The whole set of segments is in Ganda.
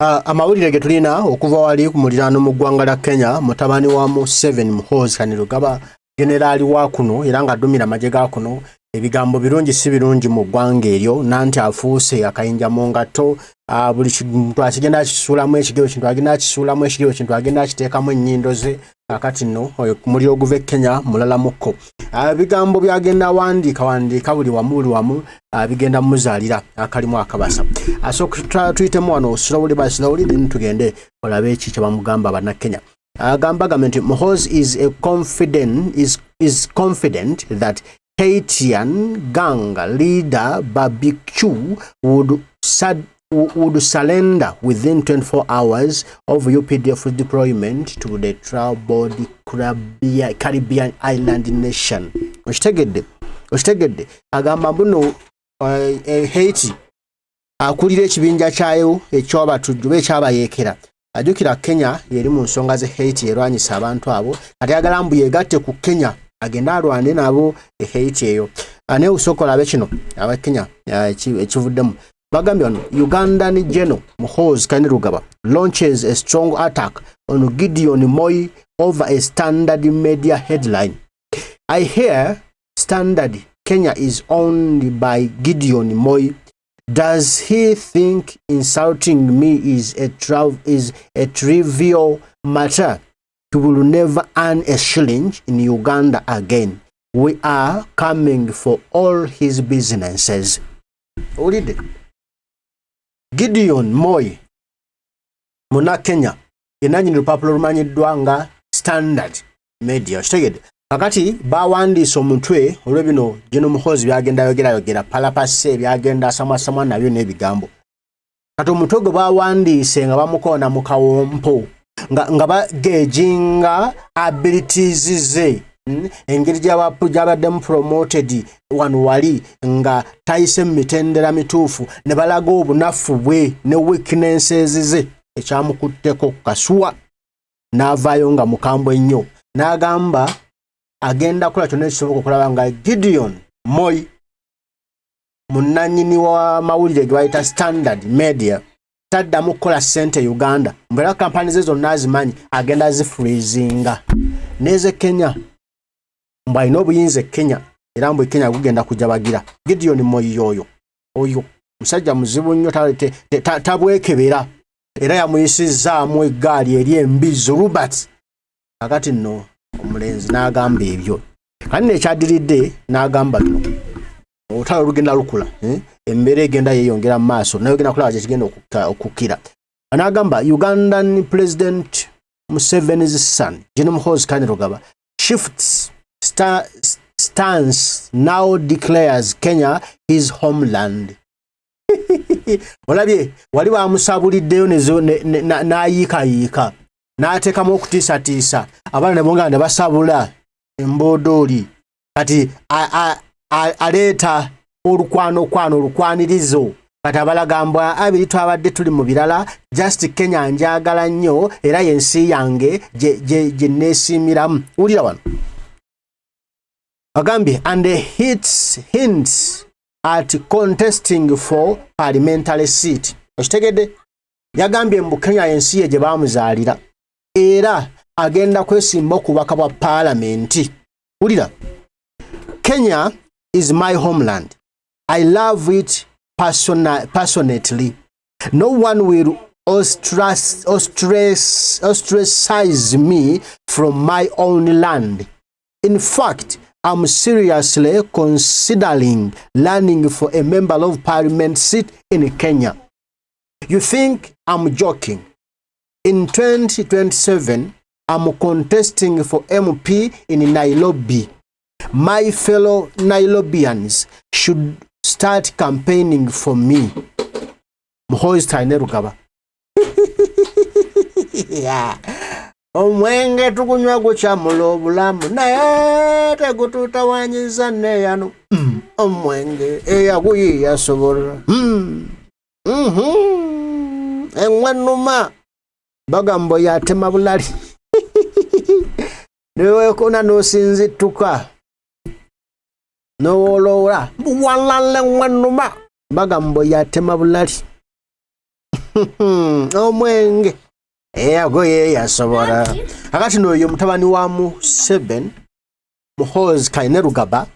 Amawulire ge tulina okuva wali ku muliraano mu ggwanga lya Kenya mutabani wa Museveni Muhoozi Akaliro gaba generali wa kuno era nga addumira amagye ga kuno ebigambo birungi si birungi mu ggwanga eryo nanti afuuse akayinja mu ngatto buli kintu akigenda akisuulamu ekigero kintu agenda akisuulamu ekigero kintu agenda akiteekamu ennyindo ze kakati nno oyo ku muliro oguva e Kenya mulala mukko bigambo byagenda wandiika buli wamu bigenda muzaalira akalimu akabasa asooka tuyitemu wano slowly by slowly then tugende olabe eki kye bamugamba bannakenya agamba nti Muhoozi is confident that Haitian gang leader Barbecue would surrender within 24 hours of UPDF deployment to the troubled Caribbean island nation. Oshitegedde agamba mbuno Haiti akulira ekibinja kyayo ekyobatujju bekyabayeekera ajukira Kenya yeri mu nsonga ze Haiti erwanyisa abantu abo kati agala mbu yegatte ku Kenya agenda alwane nabo Haiti eyo ane usokola abe kino aba Kenya ekivuddemu bagambye ono Ugandan General Muhoozi Kainerugaba launches a strong attack on Gideon Moi over a Standard media headline. I hear Standard Kenya is owned by Gideon Moi. Does he think insulting me is a trivial matter? He will never earn a shilling in Uganda again. We are coming for all his businesses. Olide. Gideon Moi muna Kenya enanyini lupapula lumanyiddwa nga Standard media oshitegedde kakati bawandiisa omutwe olw'ebino General Muhoozi byagenda yogera palapase byagenda asamwasamwa nabyo n'ebigambo kati omutwe gwe bawandiise nga bamukoona mu kawompo nga bagejinga abilities ze engeri gy'abaddemu promoted wano wali nga tayise mitendera mituufu ne balaga obunafu bwe ne weaknesses ze ekyamukutteko kasuwa n'avaayo nga mukambwe nnyo n'agamba agenda kola kyonna ekisoboka okulaba nga Gideon Moi munnannyini wa mawulire ge bayita Standard media taddamu kukola ssente Uganda mbeera kampani ze zonna azimanyi agenda zifreezinga neze Kenya mbu alina obuyinza e Kenya era mbu Kenya gugenda kujja bagira Gideon Moi oyo musajja muzibu nnyo tabwekebera era yamuyisizzaamu eggaali eri embizo Robert kakati nno omulenzi n'agamba ebyo kandi nekyaddiridde n'agamba bino olutalo lugenda lukula embeera egenda yeeyongera mu maaso naye ogenda kulaba kyekigenda okukkira n'agamba Ugandan President Museveni's son General Muhoozi Kainerugaba shifts stance now declares Kenya his homeland. Olabye wali bamusabuliddeyo n'ayiikayiika n'ateekamu okutiisatiisa abaana ne bonga ne basabula embodooli kati aleeta olukwanirizo kati abalagambwa abiri twabadde tuli mu birala just Kenya njagala nnyo era yensi yange gye neesiimiramu wulira wano agambye and hints at contesting for parliamentary seat. Oshitegedde yagambye mbu Kenya yensi ye gye baamuzaalira era agenda kwesimba okubaka bwa parliament. Wulira, Kenya is my homeland. I love it passionately. No one will ostracize me from my own land. In fact, I'm seriously considering running for a member of parliament seat in Kenya. You think I'm joking? In 2027, I'm contesting for MP in Nairobi. My fellow Nairobians should start campaigning for me. Muhoozi Kainerugaba. Yeah. Omwenge tukunywa gukyamula obulamu naye tegututawanyiza neyano omwenge eyaguyiya sobola enwanuma bagambo yatema bulali newekona nosinzituka nowolola walala enwanuma bagambo yatema bulali omwenge agoye yasobora akati n'oyo mutabani wa Museveni Muhoozi Kainerugaba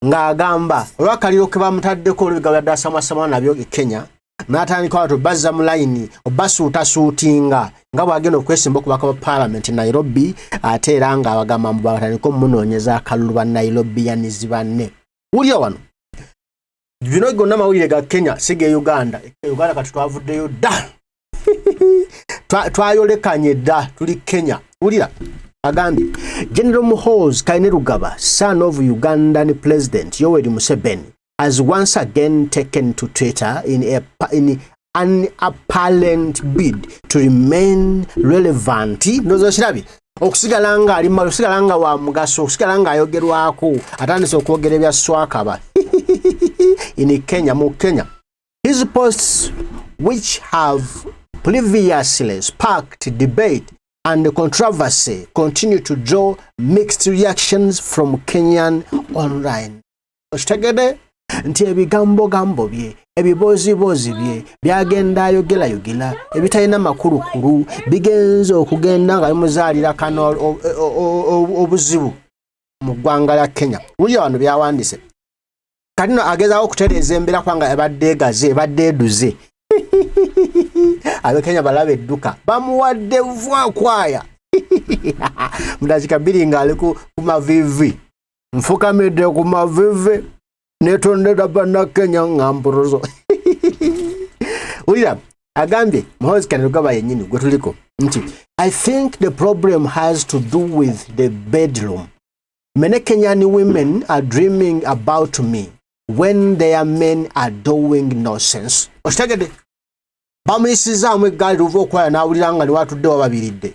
ng'agamba olwakaliro ke bamutaddeko olubigabo bya Asamwasamwa nabyo e Kenya n'atandika watu bazza mu layini obasuutasuutinga nga bw'agenda okwesimba okubaka ba Parliament Nairobi ate era ng'abagamba mbu batandika omunoonyeza akalulu ba Nairobians banne. Wulira wano bino gonna mawulire ga Kenya si ge Uganda. Uganda kati twavuddeyo dda twayolekanye dda tuli Kenya. Wulira agambye General Muhoozi Kainerugaba, son of Ugandan President Yoweri Museveni, has once again taken to Twitter in an apparent bid to remain relevant. Nozo shirabi okusigala nga ali malo sigala nga wa mugaso okusigala nga ayogerwako atandise okwogera ebya swakaba in Kenya mu Kenya. His posts, which have previously sparked debate and controversy, continue to draw mixed reactions from Kenyan online. Oshitegede nti ebigambo bye ebibozi bye byagenda ayogera ebitalina makulukulu bigenze okugenda nga bimuzaalira kano obuzibu mu ggwanga lya Kenya. Wulira wano byawandise kati no agezaako okutereeza embeera kwanga ebadde egaze ebadde eduze Abekenya balabe edduka bamuwadde vwakwaya mudakika bbiri ng'ali ku mavivi nfukamidde ku mavivi Yetondede Banakenya ng'ampuruzo. Wulira agambye Muhoozi Kainerugaba yennyini gwe tuliko nti I think the problem has to do with the bedroom. Many Kenyan women are dreaming about me when their men are doing nonsense. Oshitegedde bamuyisizaamu eggaali luva okwaya n'awulira nga ne watudde wababiridde.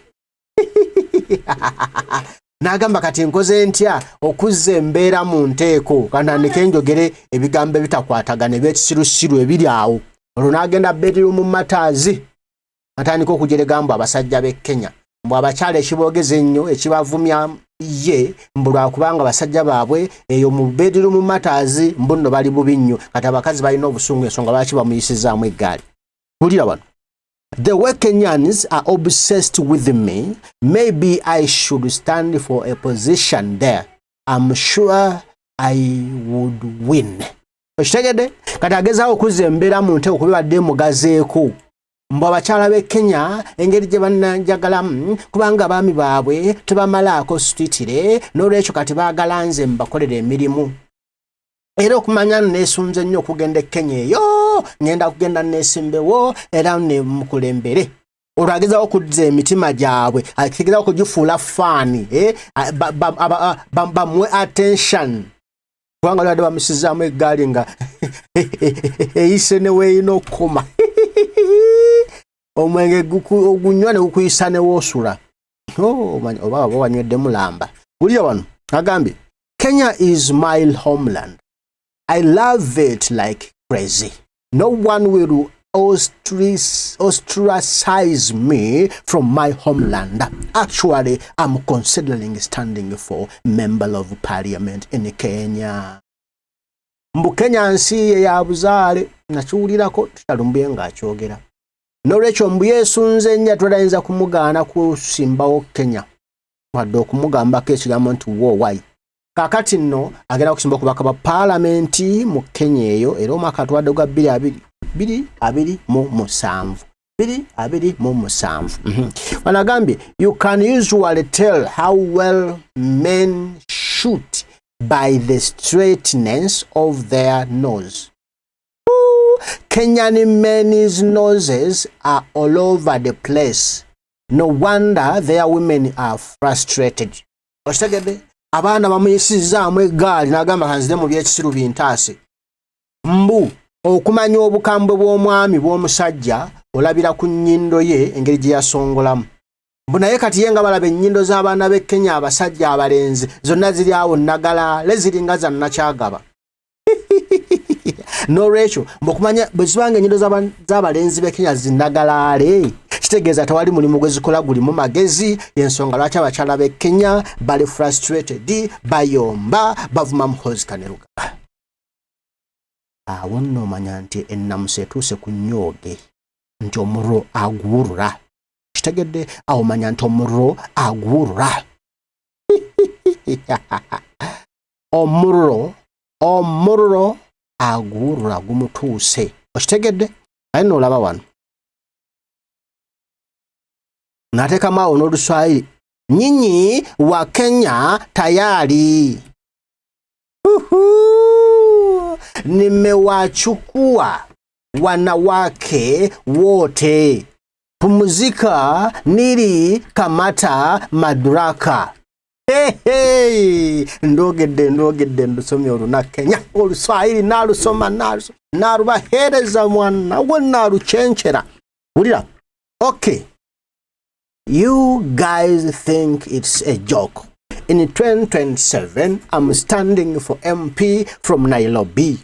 N'agamba kati nkoze ntya okuzza embeera mu nteeko kanandike enjogere ebigambo ebitakwatagana ebyekisirusiru ebiri awo. Olwo n'agenda bedroom mataazi atandika okujeregambo abasajja b'e Kenya mbu abakyala ekiboogeza ennyo ekibavumya ye mbu lwakubanga abasajja baabwe eyo mu bedroom mataazi mbu nno bali bubi nnyo kati abakazi balina obusungu ensonga lwaki bamuyisizaamu eggaali. Wulira wano. The way Kenyans are obsessed with me, maybe I should stand for a position there. I'm sure I would win. Oshitegedde kati agezaawo okuzza embeera mu nteeko kubibadde mugazeeko mbu abakyala b'e Kenya engeri gye bannanjagalamu kubanga abaami baabwe tebamalaako sititire n'olwekyo kati baagala nze mbakolera emirimu. Era okumanya neesunze nnyo okugenda e Kenya eyo ngenda kugenda neesimbewo era ne mukulembere. Olwo agezaawo okuzza emitima gyabwe agezaawo okugifuula faani bamuwe attention kubanga olwadde bamusizaamu eggaali nga eyise ne weeyina okukoma omwenge ogunywa ne gukuyisa ne woosula oba wanywedde mulamba. Wulira wano agambye Kenya is my homeland. I love it like crazy. No one will ostracize me from my homeland. Actually, I'm considering standing for member of parliament in Kenya. Mbu Kenya nsi ye ya buzaale nakiwulirako tutalumbuye ng'akyogera. N'olwekyo mbu yeesunze nnyo todayinza kumugaana kusimbawo Kenya wadde okumugambako ekigambo nti woowai. Kakati nno agenda okusimba okubaka ba Parliamenti mu Kenya eyo era omwaka atuwadde gwa 2027. Wanagambye you can usually tell how well men shoot by the straightness of their nose. Kenyan men's noses are all over the place. No wonder their women are frustrated. Oshitegedde abaana bamuyisizaamu eggaali n'agamba kanzide mu byekisiru bintaase. Mbu okumanya obukambwe bw'omwami bw'omusajja olabira ku nnyindo ye engeri gye yasongolamu. Mbu naye kati ye nga balaba ennyindo z'abaana b'e Kenya abasajja abalenzi zonna ziri awo nnagalaale ziringa za nnakyagaba. N'olwekyo mbukumanya bwe zibanga ennyindo z'abalenzi b'e Kenya zinnagalaale kitegeeza tewali mulimu gwe zikola gulimu magezi y'ensonga lwaki abakyala b'e Kenya bali frustrated bayomba bavuma Muhoozi Kainerugaba. Awo nno omanya nti ennamusa etuuse ku nnyooge nti omurro aguwulula. Kitegedde awo manya nti omurro aguwulula. omurro aguwulula gumutuuse. Okitegedde? Ayi n'olaba wano. N'ateekamu awo n'Oluswayiri. Nyinyi wa Kenya tayari. Nimewachukua wanawake wote. Pumzika nilikamata madaraka. Ndogedde ndusomye Olunakenya. Oluswayiri nalusoma nalubaheereza mwana we naluchenchera. Wulira. Okay. You guys think it's a joke. In 2027, I'm standing for MP from Nairobi.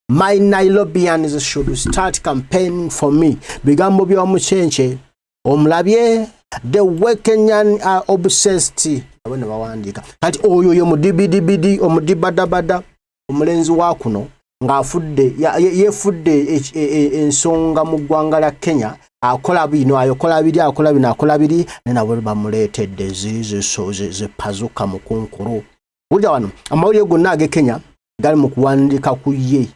My Nairobians should start campaigning for me. Bigambo by'omuchenche. Omulabye, the way Kenyan are obsessed. Abone bawandika. Kati oyo ye mudibidibidi, omudibadabada, omulenzi wa kuno ng'afudde yefudde ensonga mu ggwanga lya Kenya. Akola bino ayokola biri nabo bamuleetedde zizo zipazuka mukunkuru. Wulira wano amawulire gonna age Kenya gali mu kuwandika ku ye.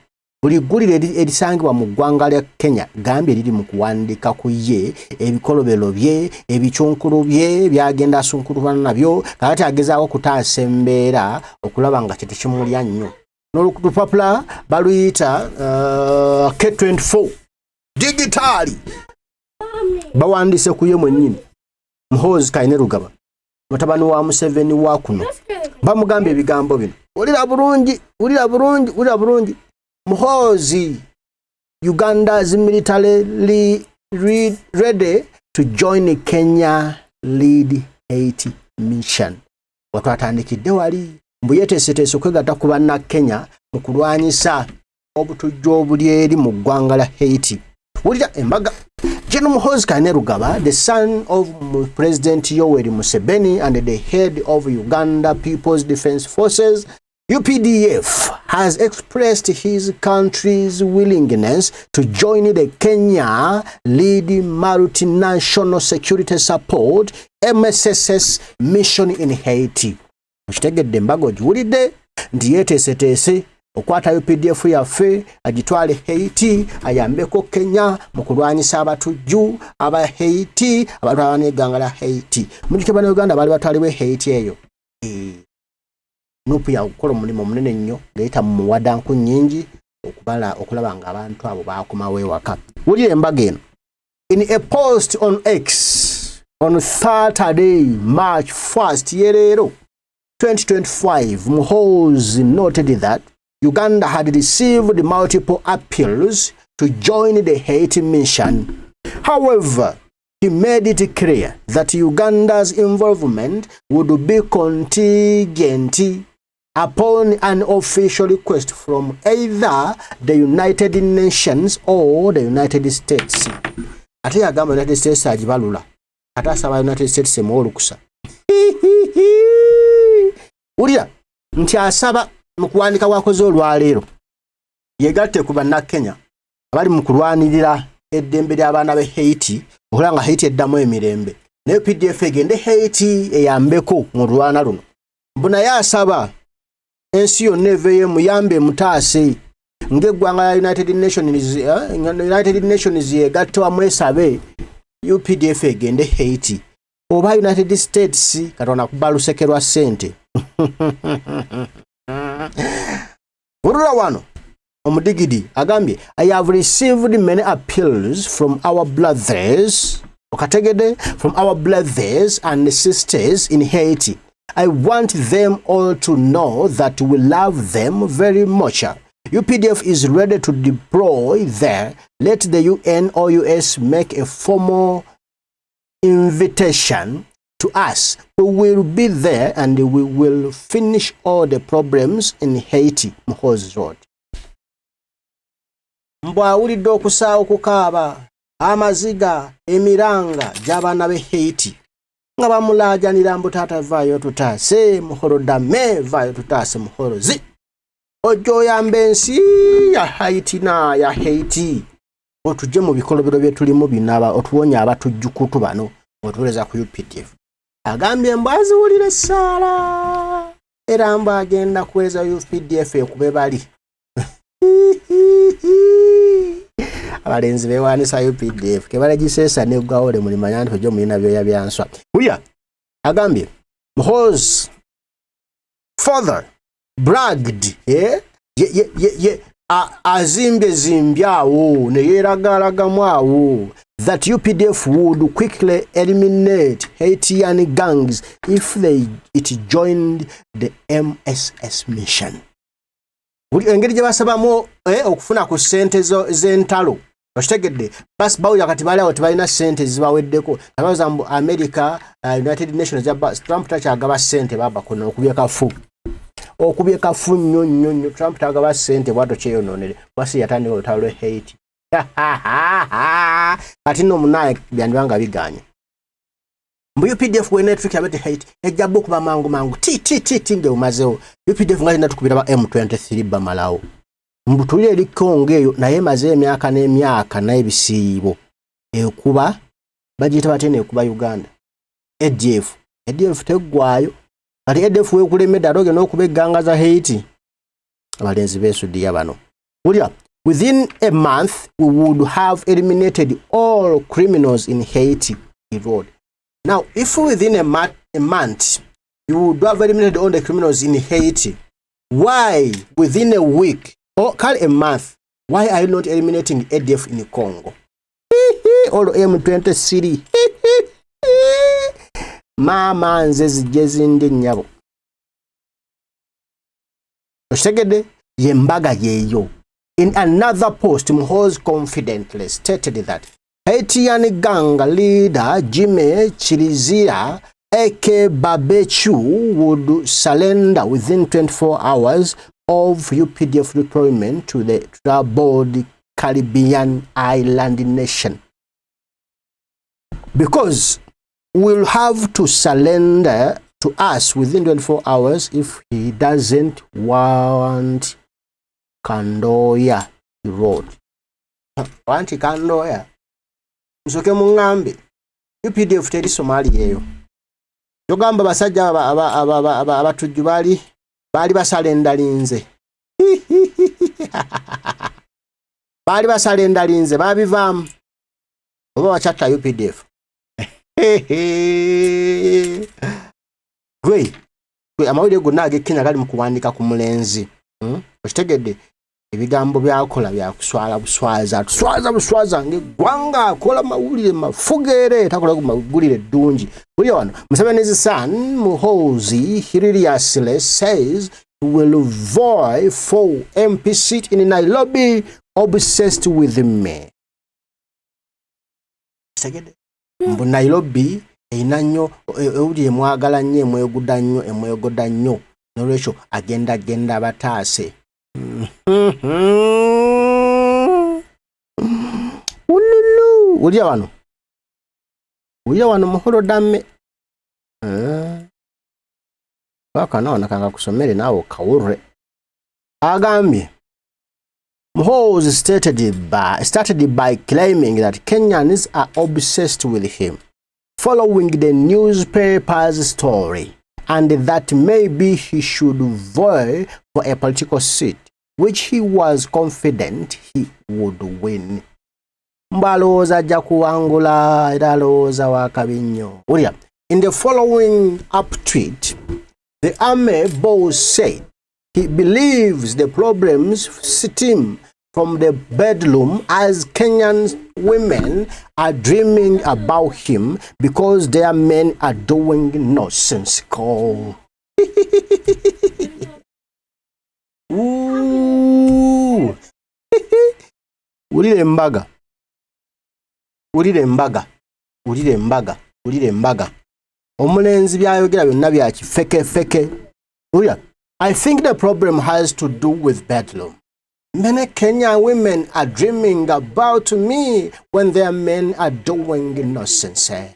Buli ggulire erisangibwa mu ggwanga lya Kenya gambye liri mu kuwandika ku ye ebikolobero bye ebicunkulu bye byagenda asunkulubana nabyo kati agezaako kutaasa embeera okulaba nga tekimulya nnyo. N'olupapula baluyita K24 digitali. Bawandise kuye mwennyini Muhoozi Kainerugaba mutabani wa Museveni wa kuno bamugambye ebigambo bino. Ulira bulungi Muhoozi, Uganda's militarily ready to join Kenya lead Haiti mission. Watwatandikidde wali mbu yeteeseteese okwegatta ku bannakenya mu kulwanyisa obutujju obuli eri mu ggwanga la Haiti. Wulira embaga. General Muhoozi Kainerugaba, the son of President Yoweri Museveni and the head of Uganda People's Defense Forces, UPDF, has expressed his country's willingness to join the Kenya leading multinational security support MSSS mission in Haiti. Okitegedde embaga ogiwulidde nti yeeteeseteese okwata UPDF yaffe agitwale Haiti ayambeko Kenya mu kulwanyisa abatujju aba Haiti abalwana n'eggwanga la Haiti. Mujjuke ne Uganda bali batwalibwe Haiti eyo. Nupu ya kukola omulimu munene nnyo leeta mu muwadanku nnyingi okulaba nga abantu abo baakomawo ewaka. Wulira embaga eno. In a post on X on Saturday, March 1st, yereero 2025, Muhoozi noted that Uganda had received multiple appeals to join the Haiti mission. However, he made it clear that Uganda's involvement would be contingent upon an official request from either the United Nations or the United States. Ate yagamba United States agibalula. Ate asaba United States emuolukusa. Ulira nti asaba mu kuwandika wakoze olwaleero yegatte ku bannakenya abali mu kulwanirira eddembe ly'abaana be Haiti okulaba nga Haiti eddamu emirembe. Naye UPDF egende Haiti eyambeko mu lwana luno. Naye asaba ensi yonna eveeyo emuyambe emutaase ng'eggwanga lya United Nations yegatte wamu esabe UPDF egende Haiti oba United States Katonda kuba luseke lwa ssente. Wulira wano omudigidi agambye I have received many appeals from our brothers and sisters in Haiti. I want them all to know that we love them very much. UPDF is ready to deploy there. Let the UN or US make a formal invitation to us. We will be there and we will finish all the problems in Haiti. Muhoozi Road. Mbwa awulidde okusaawa okukaaba amaziga emiranga gy'abaana be Haiti nga bamulaajanira mbu taata vaayo tutaase muhoro dame vaayo tutaase muhorozi ojjo oyamba ensi ya Haiti na ya Haiti otujje mu bikolobero bye tulimu binaba otuwonya abatujjukutu bano otuleza ku UPDF agambye mbaziwulira essaala era mba agenda kuweza UPDF ekube bali abalenzi bewanisa UPDF kebalagiseesa neggwawole mulimanya nti ojjo mulina byoya byanswa ulya agambye Muhoozi further bragged azimbye zimbyawo ne yeeragalagamu awo that UPDF would quickly eliminate Haitian gangs if it joined the MSS mission. Engeri gye basabamu okufuna ku ssente z'entalo okitegedde basi bawulira kati bali awo tebalina ssente zibaweddeko nabaza mbu America United Nations Trump takyagaba ssente baba kuno okubye kafu nnyo Trump tagaba ssente bwato kyeyononere basi yatandika olutalo lwe Haiti kati nno munaye byandibanga biganye mbu UPDF wenetriki abete Haiti ejjabba okuba mangu ti nge umazewo UPDF nga linda tukubira ba M23 bamalawo mbu tuli eri Kongo eyo naye maze emyaka n'emyaka n'ebisiibo ekuba bagiyita batene ekuba Uganda EDF teggwayo kati EDF wekulemedde atoge n'okuba egganga za Haiti abalenzi beesuddiya bano ulya within a month we would have eliminated all criminals in Haiti, he wrote. Now, if within a month you would have eliminated all the criminals in Haiti, why within a week or a month, why are you not eliminating ADF in Congo? All M23. Mama nze zijje zindi nnyabo. Okitegedde yembaga yeeyo. In another post, Muhoozi confidently stated that Haitian gang leader Jimmy Chirizira aka Babechu would surrender within 24 hours of UPDF deployment to the troubled Caribbean island nation. Because we'll have to surrender to us within 24 hours if he doesn't want Kandoya, he wrote. Wanti Kandoya. Nsoke mungambe. UPDF teri Somalia eyo. Yogamba basajja abatujju bali basalenda linze. Bali basalenda linze babivaamu. Oba wachatta UPDF. Gwe amawulire gonna ag'Kenya gali mu kuwandika ku mulenzi. Okitegedde ebigambo byakola byakuswala buswaza ng'eggwanga akola mawulire mafugeere takola ku mawulire ddungi. Buli wano Museveni's son Muhoozi Yetondede says he will vie for MP seat in Nairobi obsessed with me. Okitegedde mbu Nairobi eyina nnyo ewuli emwagala nnyo emwegoda nnyo n'olwekyo agenda bataase. Ulya wano muholo damme wakanaona kanga kusomere naawe kawurre agambye Muhoozi started by claiming that Kenyans are obsessed with him following the newspaper's story and that maybe he should vie for a political seat, which he was confident he would win. Mbaloza ajja kuwangula era alowooza wakabi nnyo. In the following up tweet, the army boss said he believes the problems stem from the bedroom as Kenyan women are dreaming about him because their men are doing nonsensical. Ooh. Ulire mbaga. Omulenzi byayogera byonna bya kifeke. I think the problem has to do with bedroom. Many Kenyan women are dreaming about me when their men are doing nonsense.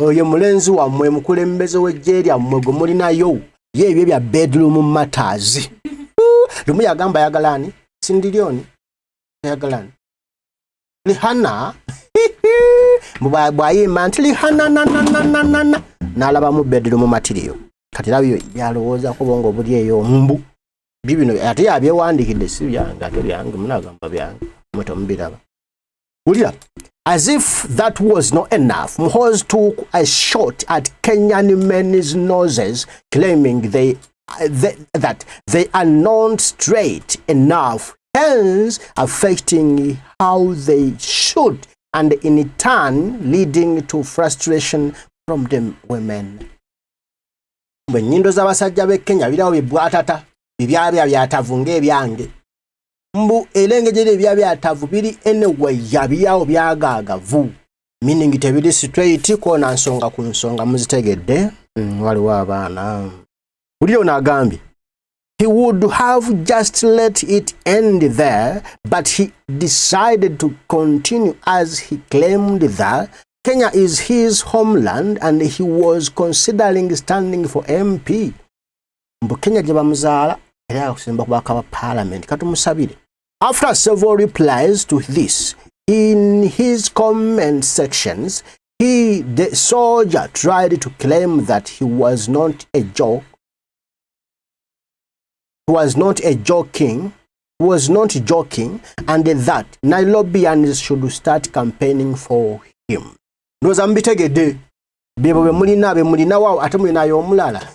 Oyo mulenzi wammwe mukulembeze w'eggye lyammwe gwe mulinayo ye ebyo bya bedroom matters. Lumu yagamba yagalani sindiryoni yagalani Lihana bwayimba nti Lihana n'alaba mu bedroom mu material kati labyo byalowooza kubonga obuli eyo mbu bibino ate yabyewandiikidde si byange ate byange munagamba byange mweto mubiraba ulira. As if that was not enough, Muhoozi took a shot at Kenyan men's noses, claiming that they are not straight enough, hence affecting how they should, and in turn leading to frustration from the women. Bwe nnyindo z'abasajja b'e Kenya birawo bibwatata bibyabya byatavu ng'ebyange. Mbu elengejere ebyabyatavu biri anyway yabyawo byagaagavu. Meaning tebiri straight kona nsonga ku nsonga muzitegedde. Waliwo abaana. Ulio n'agambye. He would have just let it end there, but he decided to continue as he claimed that Kenya is his homeland and he was considering standing for MP. Mbu Kenya gye bamuzaala era akusemba kubaka ba parliament katumusabire. After several replies to this, in his comment sections, the soldier tried to claim that he was not a joke. He was not joking, and that Nairobians should start campaigning for him. Ndoza mbitegedde bebo bemulina wao ate mulina y'omulala.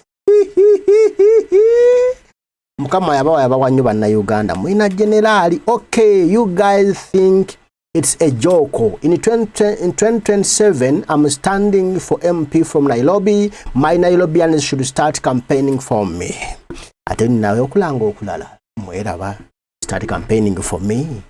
Mukama yabawa nnyo banna Uganda mulina generali. Okay, you guys think it's a joke. In 2027, I'm standing for MP from Nairobi. My Nairobians should start campaigning for me. Ate nawe okulanga okulala mweraba start campaigning for me.